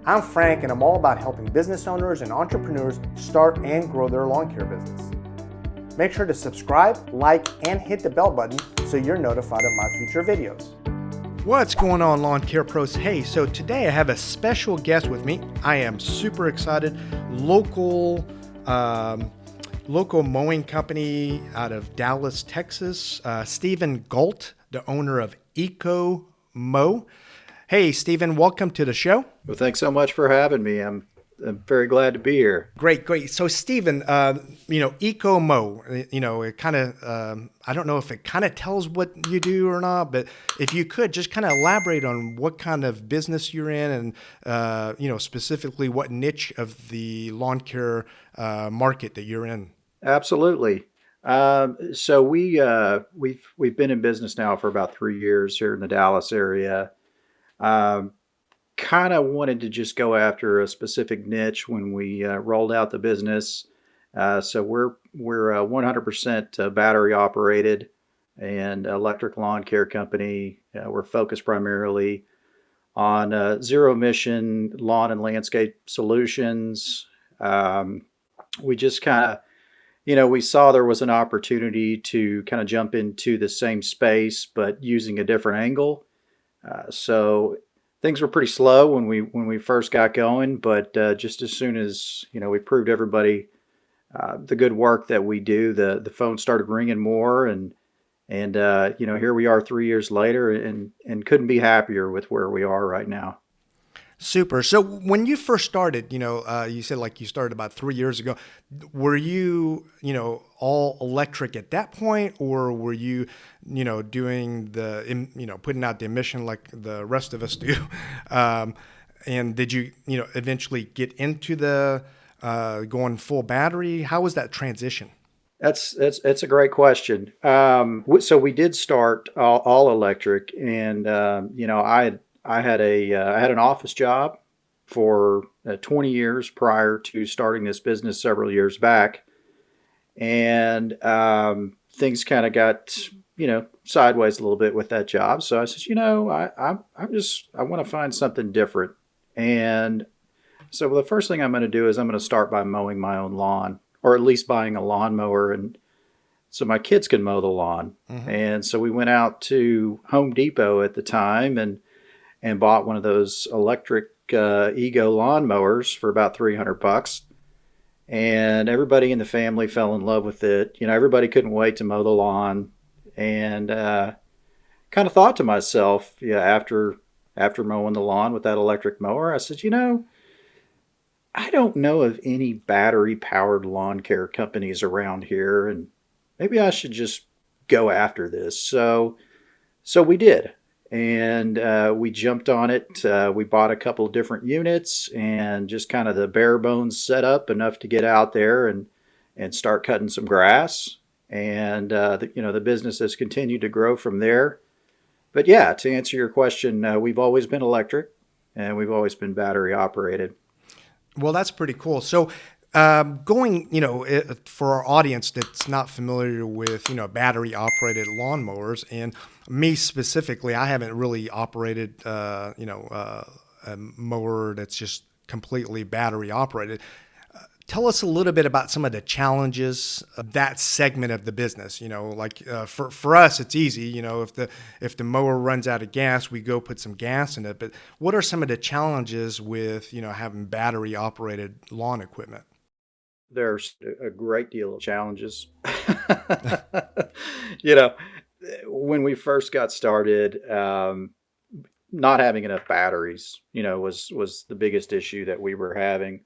I'm Frank, and I'm all about helping business owners and entrepreneurs start and grow their lawn care business. Make sure to subscribe, like, and hit the bell button so you're notified of my future videos. What's going on, lawn care pros? Hey, so today I have a special guest with me. I am super excited. Local mowing company out of Dallas, Texas. Stephen Gault, the owner of Mow. Hey, Stephen, welcome to the show. Well, thanks so much for having me. I'm very glad to be here. Great. So, Stephen, Mow, it kind of, I don't know if it kind of tells what you do or not, but if you could just kind of elaborate on what kind of business you're in and, specifically what niche of the lawn care market that you're in. Absolutely. So we've been in business now for about 3 years here in the Dallas area. Kind of wanted to just go after a specific niche when we rolled out the business. So we're 100% battery operated and electric lawn care company. We're focused primarily on zero emission lawn and landscape solutions. We just kind of we saw there was an opportunity to kind of jump into the same space, but using a different angle. So things were pretty slow when we first got going, but just as soon as we proved everybody the good work that we do, the phone started ringing more, and here we are 3 years later, and couldn't be happier with where we are right now. Super. So when you first started, you said like you started about 3 years ago. Were you, all electric at that point, or were you, doing putting out the emission like the rest of us do? And did you, eventually get into the going full battery? How was that transition? That's a great question. So we did start all electric, and I had an office job for 20 years prior to starting this business several years back, and things kind of got sideways a little bit with that job. So I said, I want to find something different, and so the first thing I'm going to do is I'm going to start by mowing my own lawn, or at least buying a lawnmower, and so my kids can mow the lawn. Mm-hmm. And so we went out to Home Depot at the time and bought one of those electric Ego lawnmowers for about $300. And everybody in the family fell in love with it. Everybody couldn't wait to mow the lawn. And kind of thought to myself, after mowing the lawn with that electric mower, I said, I don't know of any battery-powered lawn care companies around here, and maybe I should just go after this. So we did. And we jumped on it. We bought a couple of different units and just kind of the bare bones setup, enough to get out there and start cutting some grass. And the business has continued to grow from there. But yeah, to answer your question, we've always been electric and we've always been battery operated. Well, that's pretty cool. So going, for our audience that's not familiar with, battery operated lawnmowers, and me specifically, I haven't really operated, a mower that's just completely battery operated. Tell us a little bit about some of the challenges of that segment of the business. For us, it's easy. If the mower runs out of gas, we go put some gas in it. But what are some of the challenges with, having battery operated lawn equipment? There's a great deal of challenges. When we first got started, not having enough batteries, was the biggest issue that we were having.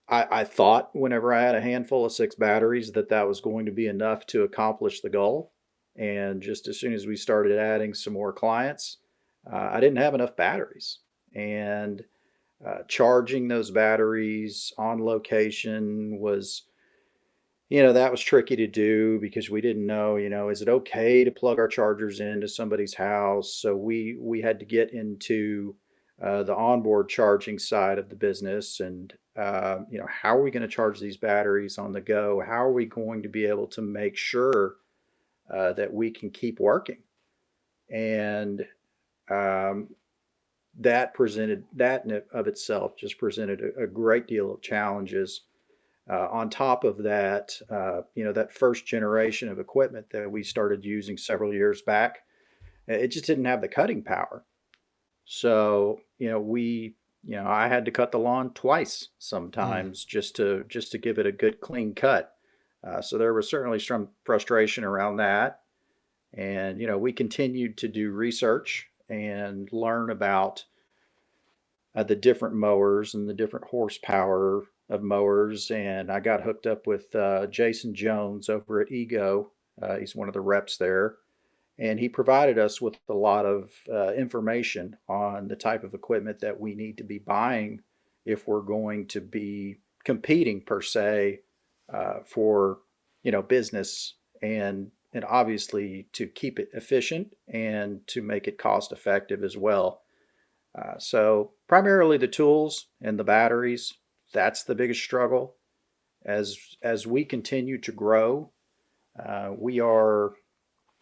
I thought whenever I had a handful of 6 batteries that was going to be enough to accomplish the goal. And just as soon as we started adding some more clients, I didn't have enough batteries. And charging those batteries on location was, that was tricky to do because we didn't know, is it okay to plug our chargers into somebody's house? So we had to get into the onboard charging side of the business, and how are we going to charge these batteries on the go? How are we going to be able to make sure that we can keep working? And that in of itself just presented a great deal of challenges. On top of that, that first generation of equipment that we started using several years back, it just didn't have the cutting power. So, I had to cut the lawn twice Mm. sometimes just to give it a good clean cut. So there was certainly some frustration around that. And, we continued to do research and learn about the different mowers and the different horsepower of mowers. And I got hooked up with Jason Jones over at Ego. He's one of the reps there. And he provided us with a lot of information on the type of equipment that we need to be buying if we're going to be competing per se for business and obviously to keep it efficient and to make it cost effective as well. So primarily the tools and the batteries, that's the biggest struggle. As we continue to grow, we are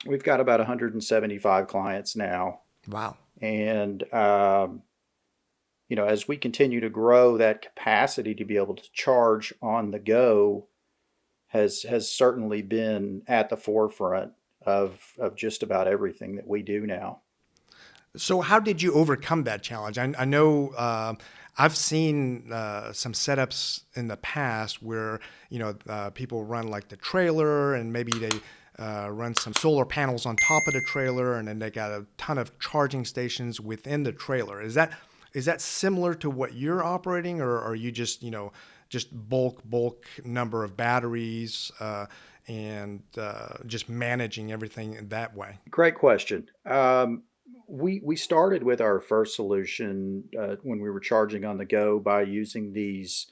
we've got about 175 clients now, Wow. and as we continue to grow, that capacity to be able to charge on the go has certainly been at the forefront of just about everything that we do now. So how did you overcome that challenge? I know I've seen some setups in the past where people run like the trailer and maybe they run some solar panels on top of the trailer and then they got a ton of charging stations within the trailer. Is that similar to what you're operating, or are you just bulk number of batteries and just managing everything that way? Great question. We started with our first solution when we were charging on the go by using these.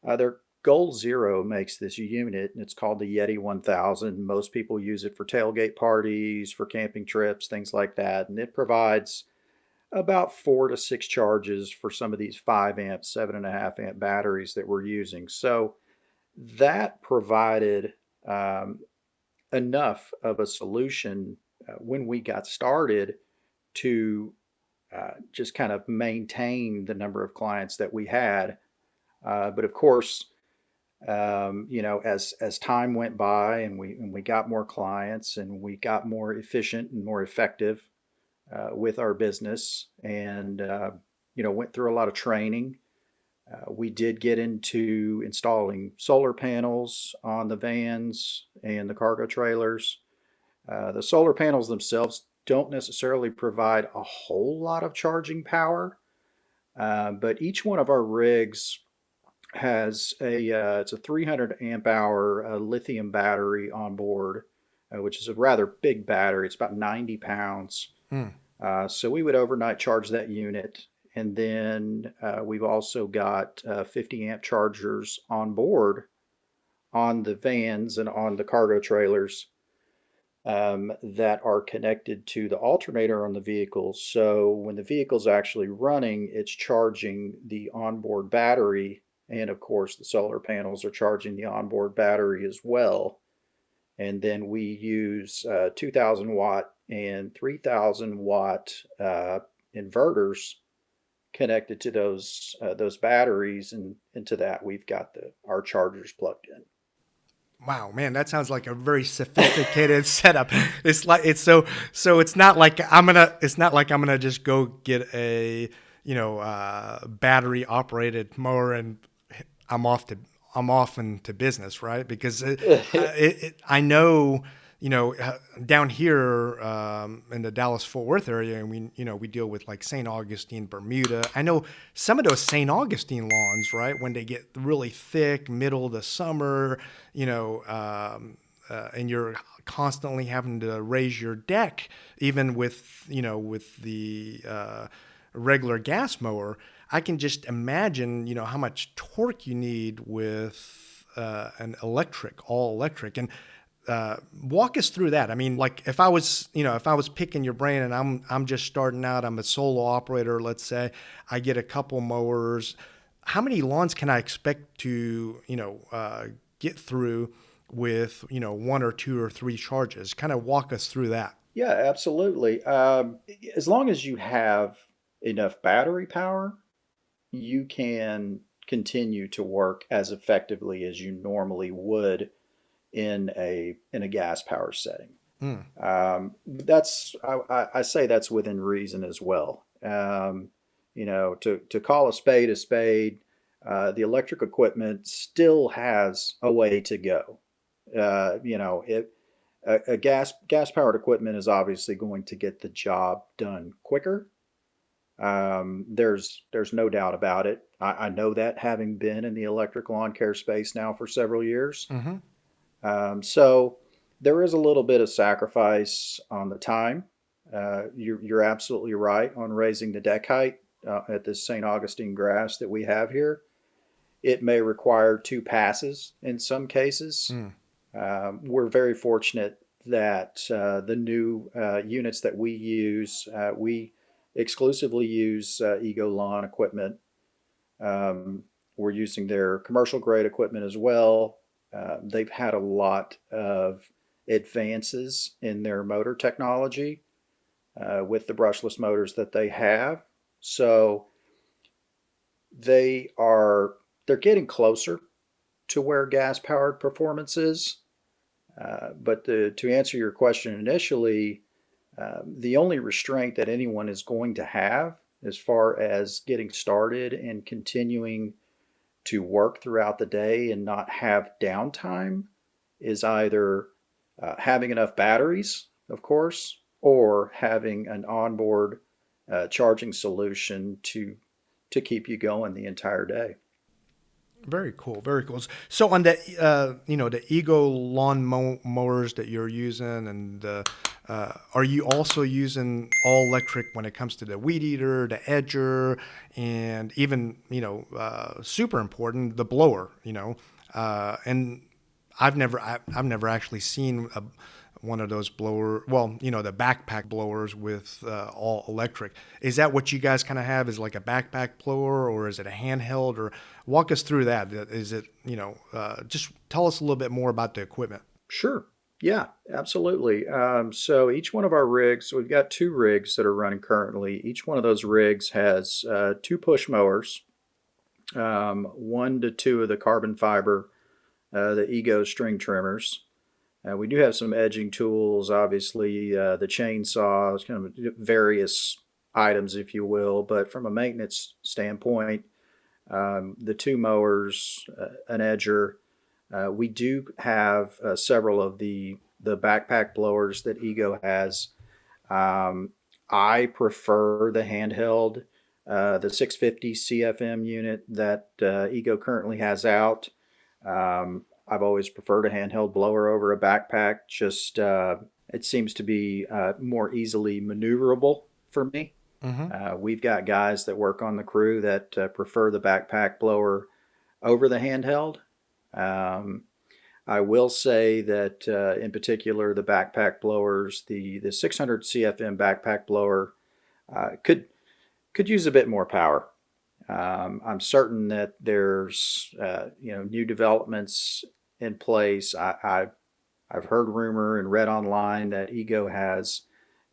Their Goal Zero makes this unit, and it's called the Yeti 1000. Most people use it for tailgate parties, for camping trips, things like that. And it provides about 4 to 6 charges for some of these 5 amp, 7.5 amp batteries that we're using. So that provided um, enough of a solution when we got started to just kind of maintain the number of clients that we had. But of course, as time went by and we got more clients and we got more efficient and more effective with our business, and went through a lot of training. We did get into installing solar panels on the vans and the cargo trailers. The solar panels themselves don't necessarily provide a whole lot of charging power, but each one of our rigs has it's a 300 amp hour lithium battery on board, which is a rather big battery. It's about 90 pounds. Hmm. So we would overnight charge that unit. And then we've also got 50 amp chargers on board on the vans and on the cargo trailers that are connected to the alternator on the vehicle. So when the vehicle's actually running, it's charging the onboard battery. And of course, the solar panels are charging the onboard battery as well. And then we use 2,000 watt and 3,000 watt inverters connected to those batteries, and into that we've got our chargers plugged in. Wow, man, that sounds like a very sophisticated setup. It's it's not like I'm gonna just go get a battery operated mower and I'm off to I'm off into business, right? Because I know down here in the Dallas Fort Worth area, and we deal with like St. Augustine, Bermuda. I know some of those St. Augustine lawns, right, when they get really thick, middle of the summer, and you're constantly having to raise your deck, even with the regular gas mower. I can just imagine, how much torque you need with an all electric, and walk us through that. I mean, like if I was picking your brain and I'm just starting out, I'm a solo operator. Let's say I get a couple mowers. How many lawns can I expect to get through with one or two or three charges? Kind of walk us through that. Yeah, absolutely. As long as you have enough battery power, you can continue to work as effectively as you normally would in a gas power setting. Mm. That's I say that's within reason as well. To call a spade, the electric equipment still has a way to go. A gas powered equipment is obviously going to get the job done quicker. There's no doubt about it. I know that, having been in the electric lawn care space now for several years. Mm-hmm. So there is a little bit of sacrifice on the time. You're absolutely right on raising the deck height at this St. Augustine grass that we have here. It may require two passes in some cases. Mm. We're very fortunate that the new units that we exclusively use Ego Lawn equipment. We're using their commercial grade equipment as well. They've had a lot of advances in their motor technology with the brushless motors that they have. So they're getting closer to where gas powered performance is. To answer your question initially, the only restraint that anyone is going to have as far as getting started and continuing to work throughout the day and not have downtime is either having enough batteries, of course, or having an onboard charging solution to keep you going the entire day. Very cool. Very cool. So on the the Ego mowers that you're using, and are you also using all electric when it comes to the weed eater, the edger, and even super important, the blower? And I've never actually seen one of those blower. Well, the backpack blowers with all electric. Is that what you guys kind of have? Is like a backpack blower, or is it a handheld? Or walk us through that. Is it just tell us a little bit more about the equipment. Sure. Yeah, absolutely. So each one of our rigs, we've got two rigs that are running currently. Each one of those rigs has two push mowers, one to two of the carbon fiber, the Ego string trimmers. We do have some edging tools, obviously, the chainsaws, kind of various items, if you will. But from a maintenance standpoint, the two mowers, an edger. We do have several of the backpack blowers that Ego has. I prefer the handheld, the 650 CFM unit that Ego currently has out. I've always preferred a handheld blower over a backpack. Just it seems to be more easily maneuverable for me. Mm-hmm. We've got guys that work on the crew that prefer the backpack blower over the handheld. Um, I will say that in particular, the backpack blowers, the 600 CFM backpack blower, could use a bit more power. I'm certain that there's new developments in place. I've heard rumor and read online that Ego has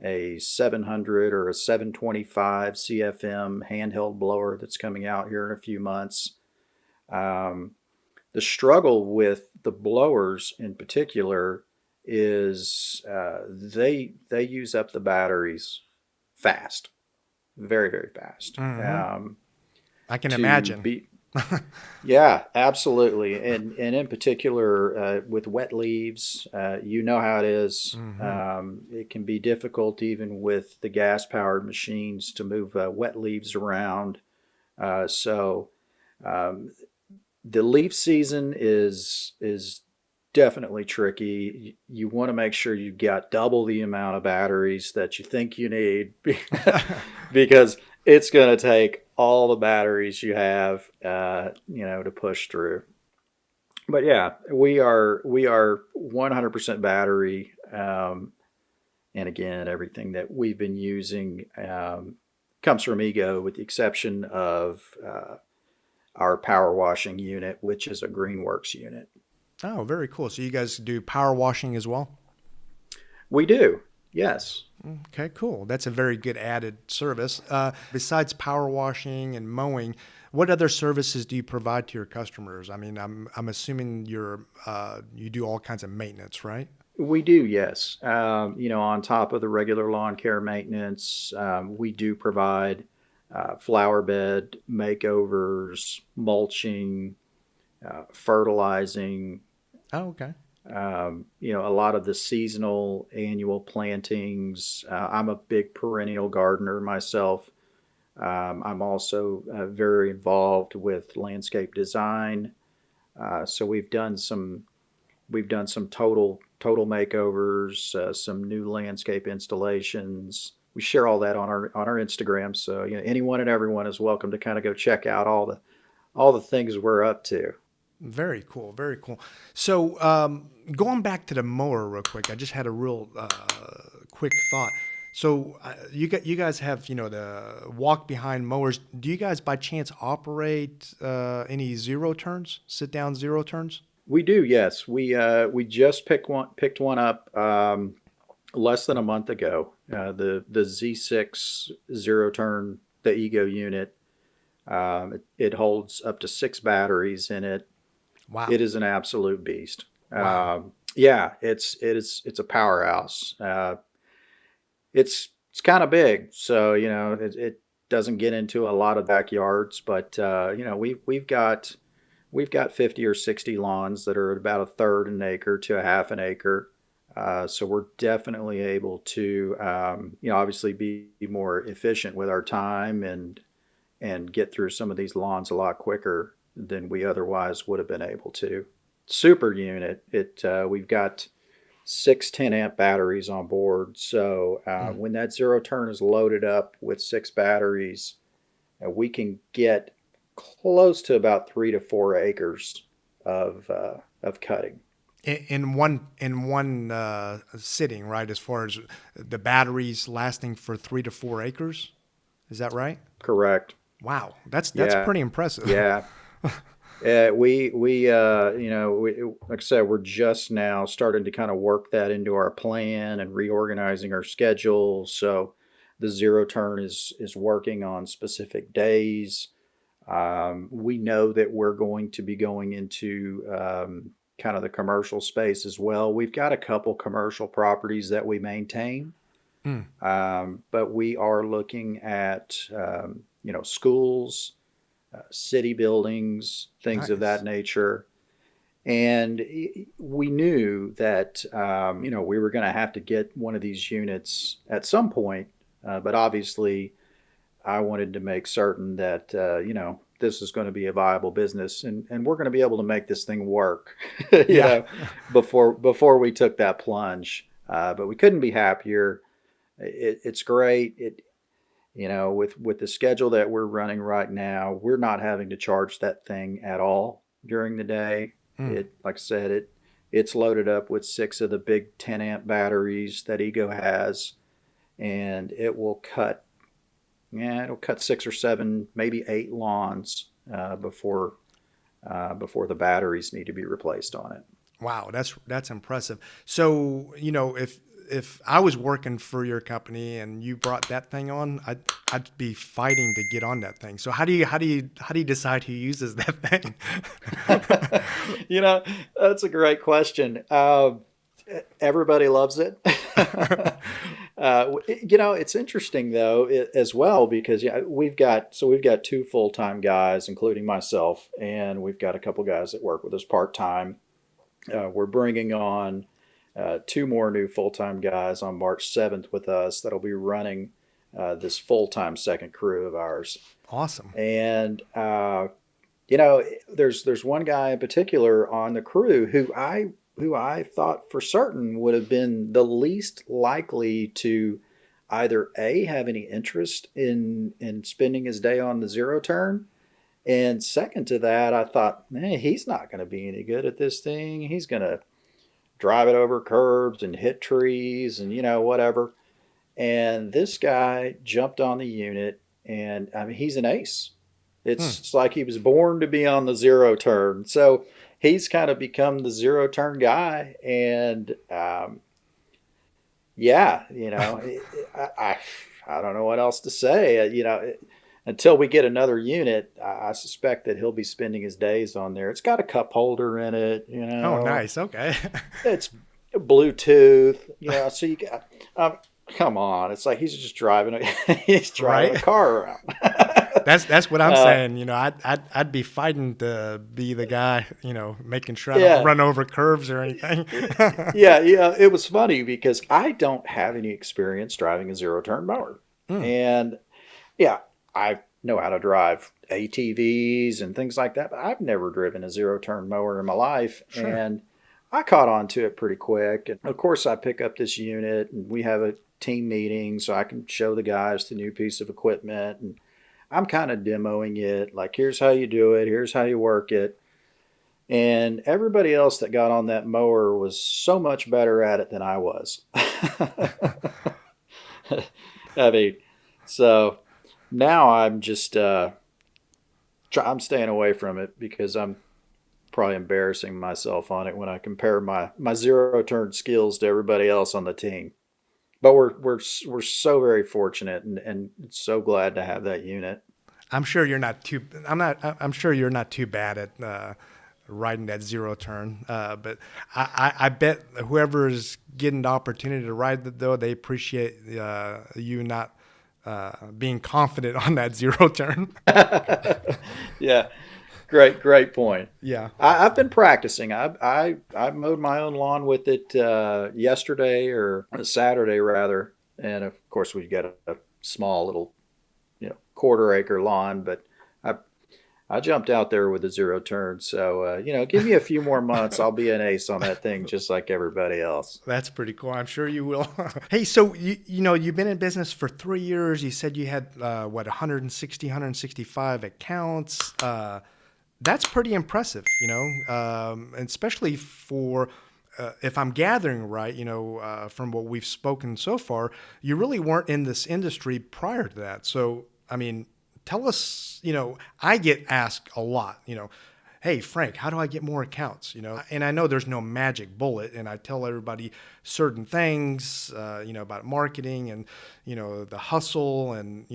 a 700 or a 725 CFM handheld blower that's coming out here in a few months. Um, the struggle with the blowers in particular is they use up the batteries fast, very very fast. Mm-hmm. I can To imagine. be Yeah, absolutely, and in particular with wet leaves, you know how it is. Mm-hmm. It can be difficult even with the gas powered machines to move wet leaves around. So um, the leaf season is definitely tricky. You want to make sure you've got double the amount of batteries that you think you need because it's going to take all the batteries you have, to push through. But yeah, we are 100% battery, and again, everything that we've been using comes from Ego, with the exception of our power washing unit, which is a Greenworks unit. Oh, very cool. So you guys do power washing as well? We do. Yes. Okay, cool. That's a very good added service. Besides power washing and mowing, what other services do you provide to your customers? I mean, I'm assuming you do all kinds of maintenance, right? We do, yes. On top of the regular lawn care maintenance, we do provide flower bed makeovers, mulching, fertilizing, Oh, okay. a lot of the seasonal annual plantings. I'm a big perennial gardener myself. I'm also very involved with landscape design. So we've done some total makeovers, some new landscape installations. We share all that on our Instagram, so anyone and everyone is welcome to kind of go check out all the things we're up to. Very cool. Very cool. So, going back to the mower real quick, I just had a real quick thought. So, you guys have the walk behind mowers. Do you guys by chance operate any zero turns, sit down zero turns? We do, yes. We just picked one up less than a month ago. The Z6 zero turn, the Ego unit. It holds up to 6 batteries in it. It Wow. is an absolute beast. Wow. Yeah, it's a powerhouse. It's kind of big, so it doesn't get into a lot of backyards, but we've got 50 or 60 lawns that are about a third an acre to a half an acre. So we're definitely able to, obviously be more efficient with our time and get through some of these lawns a lot quicker than we otherwise would have been able to. Super unit. We've got 6 10-amp batteries on board. So Mm. when that zero turn is loaded up with 6 batteries, we can get close to about 3 to 4 acres of cutting. In one sitting, right? As far as the batteries lasting for 3 to 4 acres, is that right? Correct. Wow, that's Yeah. pretty impressive. Yeah. Like I said, we're just now starting to kind of work that into our plan and reorganizing our schedule. So the zero turn is working on specific days. We know that we're going to be going into kind of the commercial space as well. We've got a couple commercial properties that we maintain, Mm, but we are looking at schools, city buildings, things of that nice. nature. And we knew that we were going to have to get one of these units at some point, but obviously I wanted to make certain that this is going to be a viable business, and we're going to be able to make this thing work, you Yeah. know, before we took that plunge. But we couldn't be happier. It's great. With the schedule that we're running right now, we're not having to charge that thing at all during the day. Mm. Like I said, it's loaded up with 6 of the big 10-amp batteries that Ego has, and it'll cut 6 or 7, maybe 8 lawns before the batteries need to be replaced on it. Wow, that's impressive. So, if I was working for your company and you brought that thing on, I'd be fighting to get on that thing. So how do you decide who uses that thing? you know, that's a great question. Everybody loves it. It's interesting though as well because we've got 2 full-time guys, including myself, and we've got a couple guys that work with us part-time. We're bringing on 2 more new full-time guys on March 7th with us that'll be running this full-time second crew of ours. Awesome. And you know, there's one guy in particular on the crew who I thought for certain would have been the least likely to either A, have any interest in spending his day on the zero turn, and second to that, I thought, man, he's not going to be any good at this thing. He's going to drive it over curbs and hit trees and whatever. And this guy jumped on the unit, and I mean, he's an ace. Hmm. It's like he was born to be on the zero turn. So he's kind of become the zero turn guy, and Yeah, I don't know what else to say. Until we get another unit, I suspect that he'll be spending his days on there. It's got a cup holder in it, Oh, nice. Okay. it's Bluetooth, so you got, come on, it's like he's just driving, he's driving a Right. car around. That's what I'm uh, saying. I'd be fighting to be the guy, making sure I don't yeah, run over curves or anything. yeah. It was funny because I don't have any experience driving a zero turn mower, Mm, and yeah, I know how to drive ATVs and things like that, but I've never driven a zero turn mower in my life. sure. And I caught on to it pretty quick. And of course, I pick up this unit and we have a team meeting so I can show the guys the new piece of equipment. And I'm kind of demoing it like, here's how you do it, here's how you work it. And everybody else that got on that mower was so much better at it than I was. I mean, so now I'm just I'm staying away from it because I'm probably embarrassing myself on it when I compare my zero turn skills to everybody else on the team. But we're so very fortunate and so glad to have that unit. I'm sure you're not too. I'm not. I'm sure you're not too bad at riding that zero turn. But I bet whoever is getting the opportunity to ride it, though, they appreciate you not being confident on that zero turn. Yeah, great point. Yeah. I've been practicing. I mowed my own lawn with it yesterday or Saturday rather, and of course we got a small little quarter acre lawn, but I I jumped out there with a zero turn. So give me a few more months, I'll be an ace on that thing just like everybody else. That's pretty cool. I'm sure you will. Hey, so you've been in business for 3 years. You said you had what 160, 165 accounts. That's pretty impressive, and especially for if I'm gathering right, from what we've spoken so far, you really weren't in this industry prior to that. So, I mean, tell us, I get asked a lot, hey, Frank, how do I get more accounts? And I know there's no magic bullet, and I tell everybody certain things, about marketing and, the hustle and,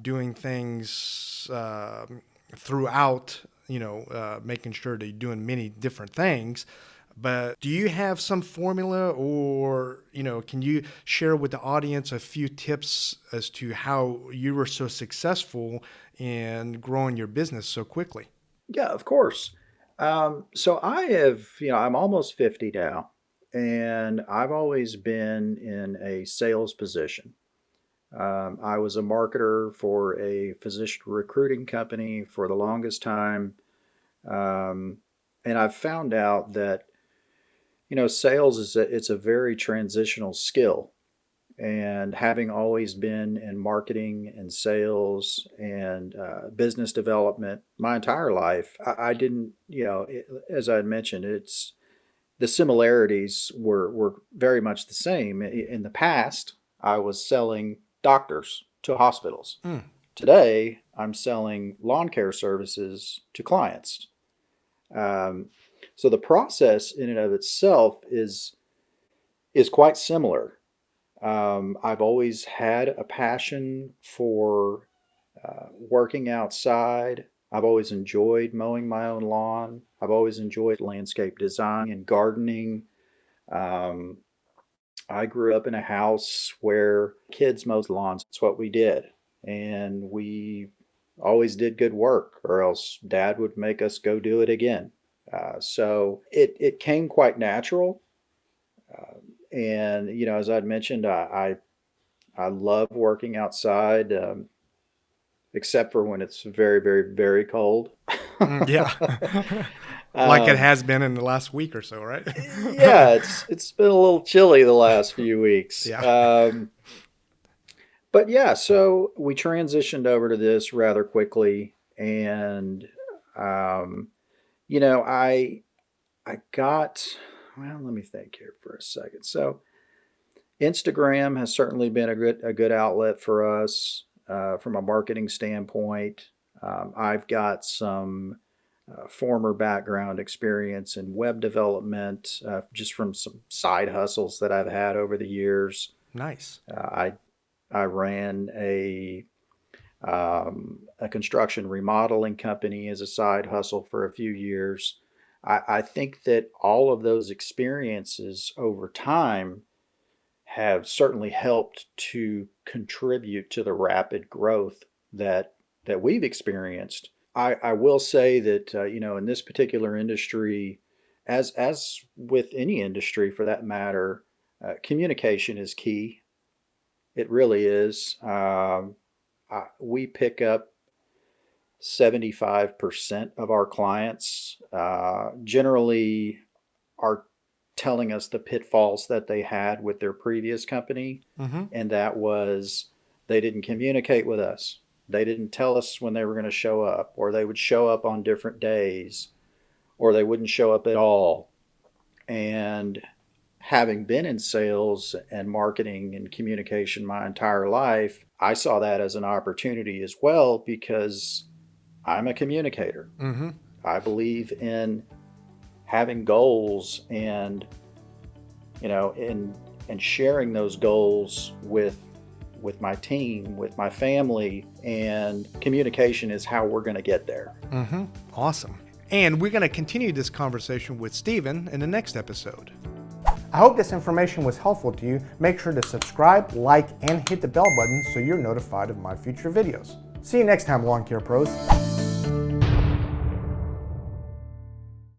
doing things throughout, making sure that you're doing many different things. But do you have some formula, or can you share with the audience a few tips as to how you were so successful in growing your business so quickly? Yeah, of course. So I have, I'm almost 50 now, and I've always been in a sales position. I was a marketer for a physician recruiting company for the longest time. Um, and I've found out that, sales it's a very transitional skill. And having always been in marketing and sales and business development my entire life, I didn't, as I had mentioned, it's the similarities were very much the same. In the past, I was selling doctors to hospitals. Mm, Today, I'm selling lawn care services to clients. Um, so the process in and of itself is quite similar. I've always had a passion for working outside. I've always enjoyed mowing my own lawn. I've always enjoyed landscape design and gardening. Um, I grew up in a house where kids mowed lawns. That's what we did. And we always did good work, or else dad would make us go do it again. So it came quite natural. And, as I'd mentioned, I love working outside, except for when it's very, very, very cold. mm, yeah. Like it um, has been in the last week or so, right? yeah, it's been a little chilly the last few weeks. Yeah. But yeah, so we transitioned over to this rather quickly, and um, I got, well, let me think here for a second. So Instagram has certainly been a good outlet for us from a marketing standpoint. I've got some former background experience in web development, just from some side hustles that I've had over the years. Nice. I ran a construction remodeling company as a side hustle for a few years. I think that all of those experiences over time have certainly helped to contribute to the rapid growth that we've experienced. I will say that in this particular industry, as with any industry for that matter, communication is key. It really is. We pick up 75% of our clients generally are telling us the pitfalls that they had with their previous company. Mm-hmm. And that was they didn't communicate with us. They didn't tell us when they were going to show up, or they would show up on different days, or they wouldn't show up at all. And having been in sales and marketing and communication my entire life, I saw that as an opportunity as well because I'm a communicator. Mm-hmm. I believe in having goals and and sharing those goals with my team, with my family, and communication is how we're going to get there. Mm-hmm. Awesome. And we're going to continue this conversation with Stephen in the next episode. I hope this information was helpful to you. Make sure to subscribe, like, and hit the bell button so you're notified of my future videos. See you next time, Lawn Care Pros.